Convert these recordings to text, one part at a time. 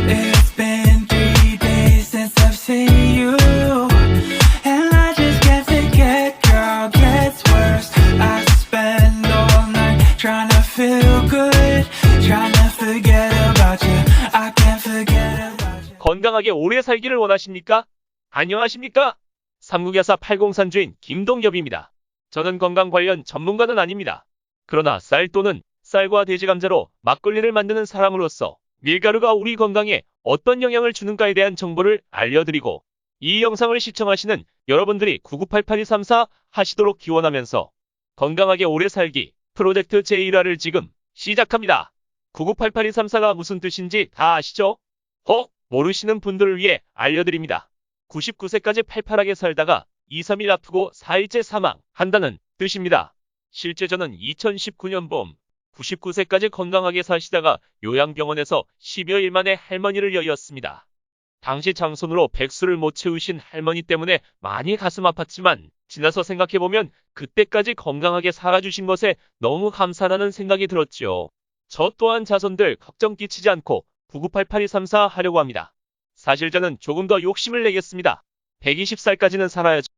It's been 3 days since I've seen you, and I just can't forget, girl, gets worse. I spend all night trying to feel good, trying to forget about you. I can't forget about you. 건강하게 오래 살기를 원하십니까? 안녕하십니까? 삼국야사 803 주인 김동엽입니다. 저는 건강 관련 전문가는 아닙니다. 그러나 쌀 또는 쌀과 돼지 감자로 막걸리를 만드는 사람으로서 밀가루가 우리 건강에 어떤 영향을 주는가에 대한 정보를 알려드리고, 이 영상을 시청하시는 여러분들이 9988-234 하시도록 기원하면서 건강하게 오래 살기 프로젝트 제1화를 지금 시작합니다. 9988-234가 무슨 뜻인지 다 아시죠? 모르시는 분들을 위해 알려드립니다. 99세까지 팔팔하게 살다가 2-3일 아프고 4일째 사망한다는 뜻입니다. 실제 저는 2019년 봄 99세까지 건강하게 사시다가 요양병원에서 10여일 만에 할머니를 여의었습니다. 당시 장손으로 백수를 못 채우신 할머니 때문에 많이 가슴 아팠지만 지나서 생각해보면 그때까지 건강하게 살아주신 것에 너무 감사하다는 생각이 들었죠. 저 또한 자손들 걱정 끼치지 않고 9988-234 하려고 합니다. 사실 저는 조금 더 욕심을 내겠습니다. 120살까지는 살아야죠.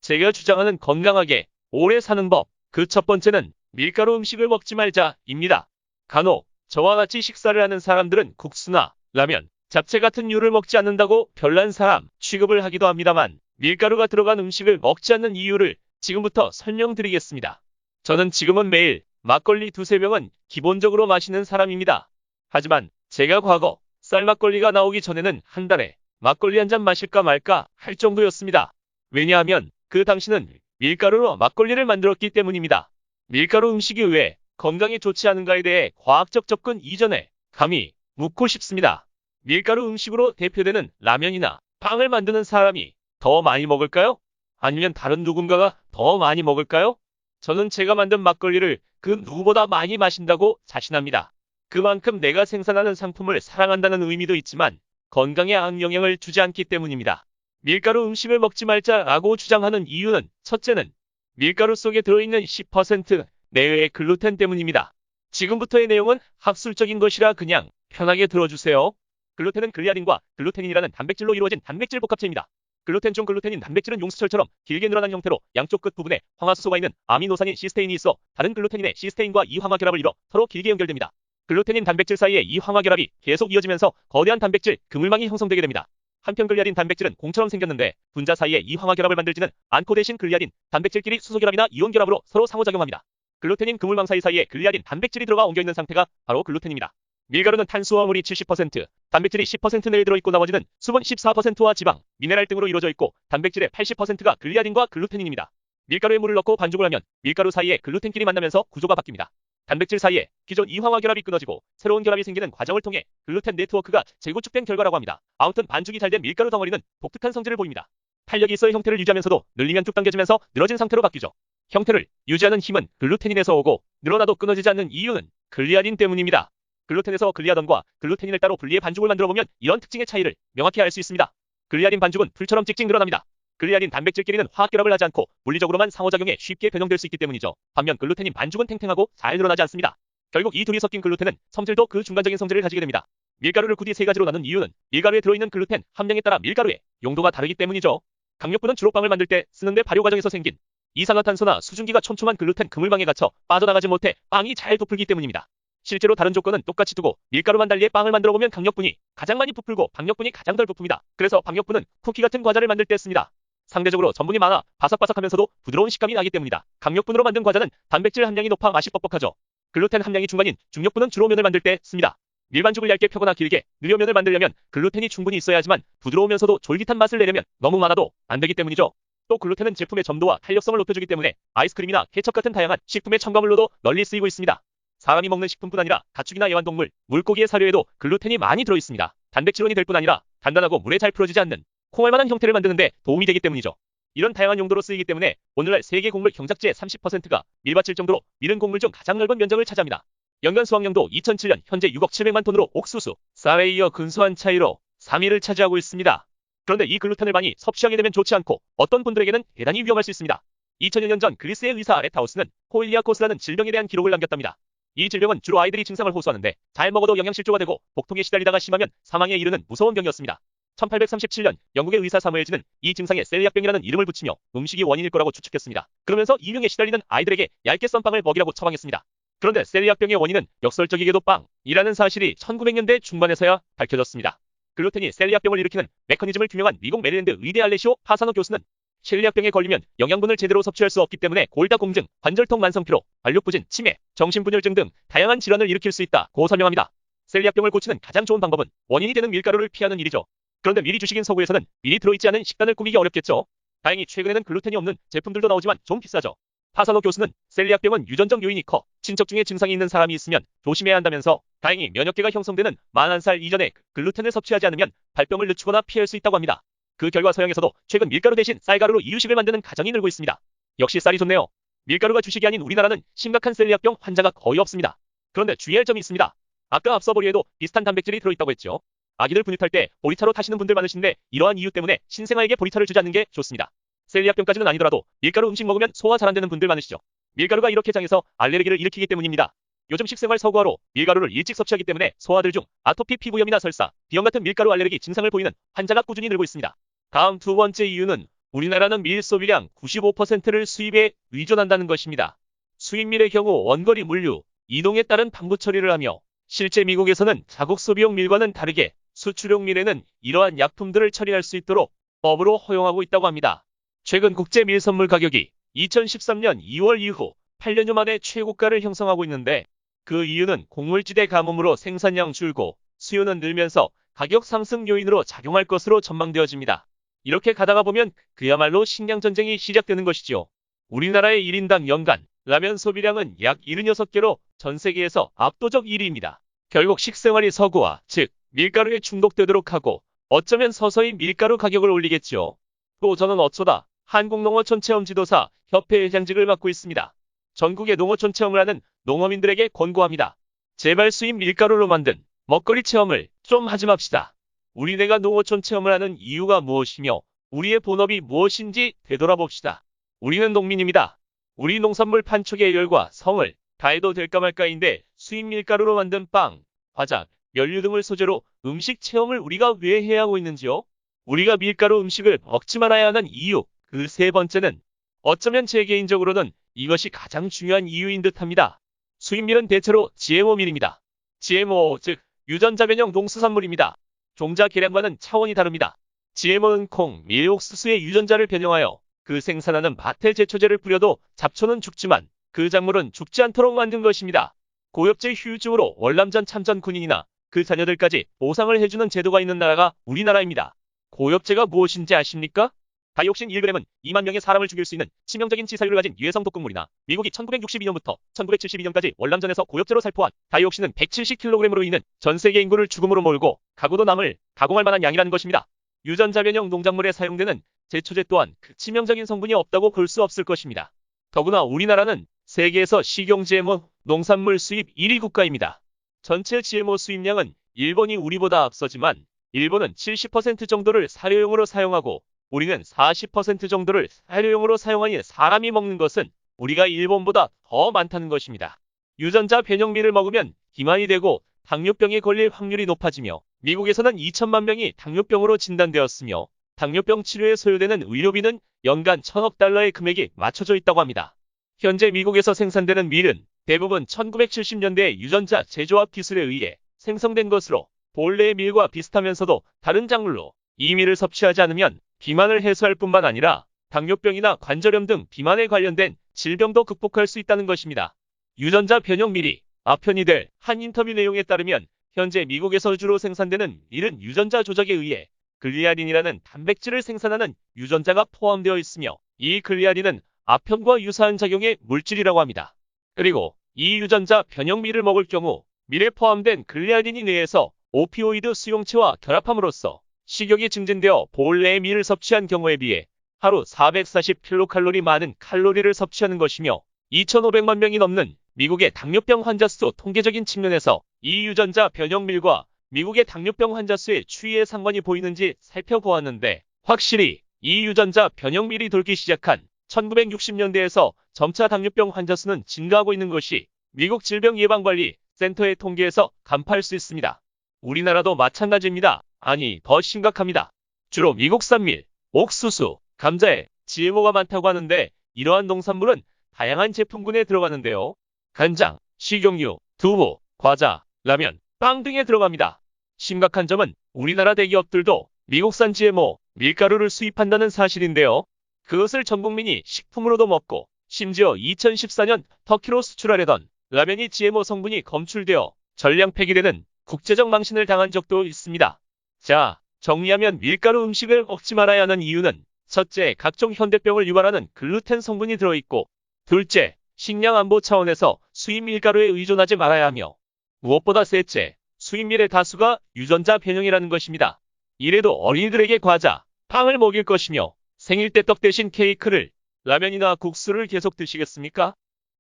제가 주장하는 건강하게 오래 사는 법, 그 첫 번째는 밀가루 음식을 먹지 말자입니다. 간혹 저와 같이 식사를 하는 사람들은 국수나 라면, 잡채 같은 류를 먹지 않는다고 별난 사람 취급을 하기도 합니다만, 밀가루가 들어간 음식을 먹지 않는 이유를 지금부터 설명드리겠습니다. 저는 지금은 매일 막걸리 2-3병은 기본적으로 마시는 사람입니다. 하지만 제가 과거 쌀막걸리가 나오기 전에는 한 달에 막걸리 한 잔 마실까 말까 할 정도였습니다. 왜냐하면 그 당시는 밀가루로 막걸리를 만들었기 때문입니다. 밀가루 음식이 왜 건강에 좋지 않은가에 대해 과학적 접근 이전에 감히 묻고 싶습니다. 밀가루 음식으로 대표되는 라면이나 빵을 만드는 사람이 더 많이 먹을까요? 아니면 다른 누군가가 더 많이 먹을까요? 저는 제가 만든 막걸리를 그 누구보다 많이 마신다고 자신합니다. 그만큼 내가 생산하는 상품을 사랑한다는 의미도 있지만 건강에 악영향을 주지 않기 때문입니다. 밀가루 음식을 먹지 말자라고 주장하는 이유는, 첫째는 밀가루 속에 들어있는 10% 내외의 글루텐 때문입니다. 지금부터의 내용은 학술적인 것이라 그냥 편하게 들어주세요. 글루텐은 글리아딘과 글루테닌이라는 단백질로 이루어진 단백질 복합체입니다. 글루텐 중 글루테닌 단백질은 용수철처럼 길게 늘어난 형태로 양쪽 끝 부분에 황화수소가 있는 아미노산인 시스테인이 있어 다른 글루테닌의 시스테인과 이 황화 결합을 이뤄 서로 길게 연결됩니다. 글루테닌 단백질 사이에 이 황화 결합이 계속 이어지면서 거대한 단백질 그물망이 형성되게 됩니다. 한편 글리아딘 단백질은 공처럼 생겼는데 분자 사이에 이 황화 결합을 만들지는 않고 대신 글리아딘 단백질끼리 수소 결합이나 이온 결합으로 서로 상호작용합니다. 글루테닌 그물망 사이사이에 글리아딘 단백질이 들어가 엉겨있는 상태가 바로 글루텐입니다. 밀가루는 탄수화물이 70%, 단백질이 10% 내에 들어있고 나머지는 수분 14%와 지방, 미네랄 등으로 이루어져 있고 단백질의 80%가 글리아딘과 글루테닌입니다. 밀가루에 물을 넣고 반죽을 하면 밀가루 사이에 글루텐끼리 만나면서 구조가 바뀝니다. 단백질 사이에 기존 이황화 결합이 끊어지고 새로운 결합이 생기는 과정을 통해 글루텐 네트워크가 재구축된 결과라고 합니다. 아무튼 반죽이 잘 된 밀가루 덩어리는 독특한 성질을 보입니다. 탄력이 있어야 형태를 유지하면서도 늘리면 쭉 당겨지면서 늘어진 상태로 바뀌죠. 형태를 유지하는 힘은 글루테닌에서 오고 늘어나도 끊어지지 않는 이유는 글리아딘 때문입니다. 글루텐에서 글리아던과 글루테닌을 따로 분리해 반죽을 만들어보면 이런 특징의 차이를 명확히 알 수 있습니다. 글리아딘 반죽은 풀처럼 찍찍 늘어납니다. 글리아딘 단백질끼리는 화학결합을 하지 않고 물리적으로만 상호작용해 쉽게 변형될 수 있기 때문이죠. 반면 글루테닌 반죽은 탱탱하고 잘 늘어나지 않습니다. 결국 이 둘이 섞인 글루텐은 성질도 그 중간적인 성질을 가지게 됩니다. 밀가루를 굳이 세 가지로 나눈 이유는 밀가루에 들어있는 글루텐 함량에 따라 밀가루의 용도가 다르기 때문이죠. 강력분은 주로 빵을 만들 때 쓰는데 발효 과정에서 생긴 이산화탄소나 수증기가 촘촘한 글루텐 그물망에 갇혀 빠져나가지 못해 빵이 잘 부풀기 때문입니다. 실제로 다른 조건은 똑같이 두고 밀가루만 달리해 빵을 만들어보면 강력분이 가장 많이 부풀고 박력분이 가장 덜 부풉니다. 그래서 박력분은 쿠키 같은 과자를 만들 때 씁니다. 상대적으로 전분이 많아 바삭바삭하면서도 부드러운 식감이 나기 때문이다. 강력분으로 만든 과자는 단백질 함량이 높아 맛이 뻑뻑하죠. 글루텐 함량이 중간인 중력분은 주로 면을 만들 때 씁니다. 밀반죽을 얇게 펴거나 길게 느려 면을 만들려면 글루텐이 충분히 있어야 하지만 부드러우면서도 쫄깃한 맛을 내려면 너무 많아도 안 되기 때문이죠. 또 글루텐은 제품의 점도와 탄력성을 높여주기 때문에 아이스크림이나 케첩 같은 다양한 식품의 첨가물로도 널리 쓰이고 있습니다. 사람이 먹는 식품뿐 아니라 가축이나 애완동물, 물고기의 사료에도 글루텐이 많이 들어있습니다. 단백질원이 될 뿐 아니라 단단하고 물에 잘 풀어지지 않는 콩알만한 형태를 만드는데 도움이 되기 때문이죠. 이런 다양한 용도로 쓰이기 때문에 오늘날 세계 곡물 경작지의 30%가 밀밭일 정도로 밀은 곡물 중 가장 넓은 면적을 차지합니다. 연간 수확량도 2007년 현재 6억 700만 톤으로 옥수수, 쌀에 이어 근소한 차이로 3위를 차지하고 있습니다. 그런데 이 글루텐을 많이 섭취하게 되면 좋지 않고 어떤 분들에게는 대단히 위험할 수 있습니다. 2000여 년 전 그리스의 의사 아레타우스는 코일리아코스라는 질병에 대한 기록을 남겼답니다. 이 질병은 주로 아이들이 증상을 호소하는데 잘 먹어도 영양실조가 되고 복통에 시달리다가 심하면 사망에 이르는 무서운 병이었습니다. 1837년 영국의 의사 사무엘즈는 이 증상에 셀리악병이라는 이름을 붙이며 음식이 원인일 거라고 추측했습니다. 그러면서 이 병에 시달리는 아이들에게 얇게 썬 빵을 먹이라고 처방했습니다. 그런데 셀리악병의 원인은 역설적이게도 빵이라는 사실이 1900년대 중반에서야 밝혀졌습니다. 글루텐이 셀리악병을 일으키는 메커니즘을 규명한 미국 메릴랜드 의대 알레시오 파사노 교수는 셀리악병에 걸리면 영양분을 제대로 섭취할 수 없기 때문에 골다공증, 관절통 만성피로, 발육부진, 치매, 정신분열증 등 다양한 질환을 일으킬 수 있다고 설명합니다. 셀리악병을 고치는 가장 좋은 방법은 원인이 되는 밀가루를 피하는 일이죠. 그런데 미리 주식인 서구에서는 미리 들어있지 않은 식단을 꾸미기 어렵겠죠. 다행히 최근에는 글루텐이 없는 제품들도 나오지만 좀 비싸죠. 파사노 교수는 셀리악병은 유전적 요인이 커 친척 중에 증상이 있는 사람이 있으면 조심해야 한다면서 다행히 면역계가 형성되는 41살 이전에 글루텐을 섭취하지 않으면 발병을 늦추거나 피할 수 있다고 합니다. 그 결과 서양에서도 최근 밀가루 대신 쌀가루로 이유식을 만드는 가정이 늘고 있습니다. 역시 쌀이 좋네요. 밀가루가 주식이 아닌 우리나라는 심각한 셀리악병 환자가 거의 없습니다. 그런데 주의할 점이 있습니다. 아까 앞서 보리에도 비슷한 단백질이 들어있다고 했죠. 아기들 분유탈 때 보리차로 타시는 분들 많으신데 이러한 이유 때문에 신생아에게 보리차를 주지 않는 게 좋습니다. 셀리악병까지는 아니더라도 밀가루 음식 먹으면 소화 잘 안 되는 분들 많으시죠. 밀가루가 이렇게 장에서 알레르기를 일으키기 때문입니다. 요즘 식생활 서구화로 밀가루를 일찍 섭취하기 때문에 소아들 중 아토피 피부염이나 설사, 비염 같은 밀가루 알레르기 증상을 보이는 환자가 꾸준히 늘고 있습니다. 다음 두 번째 이유는 우리나라는 밀 소비량 95%를 수입에 의존한다는 것입니다. 수입밀의 경우 원거리 물류, 이동에 따른 방부 처리를 하며 실제 미국에서는 자국 소비용 밀과는 다르게 수출용 밀에는 이러한 약품들을 처리할 수 있도록 법으로 허용하고 있다고 합니다. 최근 국제 밀 선물 가격이 2013년 2월 이후 8년여 만에 최고가를 형성하고 있는데 그 이유는 곡물지대 가뭄으로 생산량 줄고 수요는 늘면서 가격 상승 요인으로 작용할 것으로 전망되어집니다. 이렇게 가다가 보면 그야말로 식량전쟁이 시작되는 것이죠. 우리나라의 1인당 연간 라면 소비량은 약 76개로 전 세계에서 압도적 1위입니다. 결국 식생활이 서구화, 즉 밀가루에 중독되도록 하고 어쩌면 서서히 밀가루 가격을 올리겠죠. 또 저는 어쩌다 한국농어촌체험지도사 협회 회장직을 맡고 있습니다. 전국의 농어촌 체험을 하는 농어민들에게 권고합니다. 제발 수입 밀가루로 만든 먹거리 체험을 좀 하지 맙시다. 우리네가 농어촌 체험을 하는 이유가 무엇이며 우리의 본업이 무엇인지 되돌아봅시다. 우리는 농민입니다. 우리 농산물 판촉의 열과 성을 다해도 될까 말까인데 수입 밀가루로 만든 빵, 과자, 면류 등을 소재로 음식 체험을 우리가 왜 해야 하고 있는지요? 우리가 밀가루 음식을 먹지 말아야 하는 이유, 그 세 번째는 어쩌면 제 개인적으로는 이것이 가장 중요한 이유인 듯합니다. 수입밀은 대체로 GMO밀입니다. GMO, 즉 유전자 변형 농수산물입니다. 종자 계량과는 차원이 다릅니다. GMO는 콩, 밀, 옥수수의 유전자를 변형하여 그 생산하는 밭에 제초제를 뿌려도 잡초는 죽지만 그 작물은 죽지 않도록 만든 것입니다. 고엽제 후유증으로 월남전 참전 군인이나 그 자녀들까지 보상을 해주는 제도가 있는 나라가 우리나라입니다. 고엽제가 무엇인지 아십니까? 다이옥신 1g은 2만 명의 사람을 죽일 수 있는 치명적인 치사율을 가진 유해성 독극물이나 미국이 1962년부터 1972년까지 월남전에서 고엽제로 살포한 다이옥신은 170kg으로 인해 전 세계 인구를 죽음으로 몰고 가구도 남을 가공할 만한 양이라는 것입니다. 유전자 변형 농작물에 사용되는 제초제 또한 그 치명적인 성분이 없다고 볼 수 없을 것입니다. 더구나 우리나라는 세계에서 식용 GMO 농산물 수입 1위 국가입니다. 전체 GMO 수입량은 일본이 우리보다 앞서지만 일본은 70% 정도를 사료용으로 사용하고 우리는 40% 정도를 사료용으로 사용하니 사람이 먹는 것은 우리가 일본보다 더 많다는 것입니다. 유전자 변형밀을 먹으면 비만이 되고 당뇨병에 걸릴 확률이 높아지며 미국에서는 2천만 명이 당뇨병으로 진단되었으며 당뇨병 치료에 소요되는 의료비는 연간 1,000억 달러의 금액이 맞춰져 있다고 합니다. 현재 미국에서 생산되는 밀은 대부분 1970년대 유전자 재조합 기술에 의해 생성된 것으로 본래의 밀과 비슷하면서도 다른 작물로 이 밀을 섭취하지 않으면 비만을 해소할 뿐만 아니라 당뇨병이나 관절염 등 비만에 관련된 질병도 극복할 수 있다는 것입니다. 유전자 변형 밀이 아편이 될 한 인터뷰 내용에 따르면 현재 미국에서 주로 생산되는 밀은 유전자 조작에 의해 글리아딘이라는 단백질을 생산하는 유전자가 포함되어 있으며 이 글리아딘은 아편과 유사한 작용의 물질이라고 합니다. 그리고 이 유전자 변형 밀을 먹을 경우 밀에 포함된 글리아딘이 뇌에서 오피오이드 수용체와 결합함으로써 식욕이 증진되어 본래의 밀을 섭취한 경우에 비해 하루 440kcal 많은 칼로리를 섭취하는 것이며 2,500만 명이 넘는 미국의 당뇨병 환자 수 통계적인 측면에서 이 유전자 변형밀과 미국의 당뇨병 환자 수의 추이에 상관이 보이는지 살펴보았는데 확실히 이 유전자 변형밀이 돌기 시작한 1960년대에서 점차 당뇨병 환자 수는 증가하고 있는 것이 미국 질병예방관리센터의 통계에서 간파할 수 있습니다. 우리나라도 마찬가지입니다. 아니, 더 심각합니다. 주로 미국산 밀, 옥수수, 감자에 GMO가 많다고 하는데 이러한 농산물은 다양한 제품군에 들어가는데요. 간장, 식용유, 두부, 과자, 라면, 빵 등에 들어갑니다. 심각한 점은 우리나라 대기업들도 미국산 GMO, 밀가루를 수입한다는 사실인데요. 그것을 전 국민이 식품으로도 먹고 심지어 2014년 터키로 수출하려던 라면이 GMO 성분이 검출되어 전량 폐기되는 국제적 망신을 당한 적도 있습니다. 자, 정리하면 밀가루 음식을 먹지 말아야 하는 이유는 첫째, 각종 현대병을 유발하는 글루텐 성분이 들어있고 둘째, 식량 안보 차원에서 수입 밀가루에 의존하지 말아야 하며 무엇보다 셋째, 수입밀의 다수가 유전자 변형이라는 것입니다. 이래도 어린이들에게 과자, 빵을 먹일 것이며 생일 때 떡 대신 케이크를, 라면이나 국수를 계속 드시겠습니까?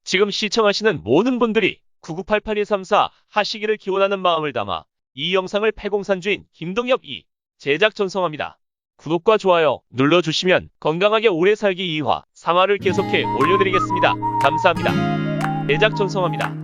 지금 시청하시는 모든 분들이 9988-234 하시기를 기원하는 마음을 담아 이 영상을 폐공산주인 김동엽 제작 전송합니다. 구독과 좋아요 눌러주시면 건강하게 오래 살기 2화, 3화를 계속해 올려드리겠습니다. 감사합니다. 제작 전송합니다.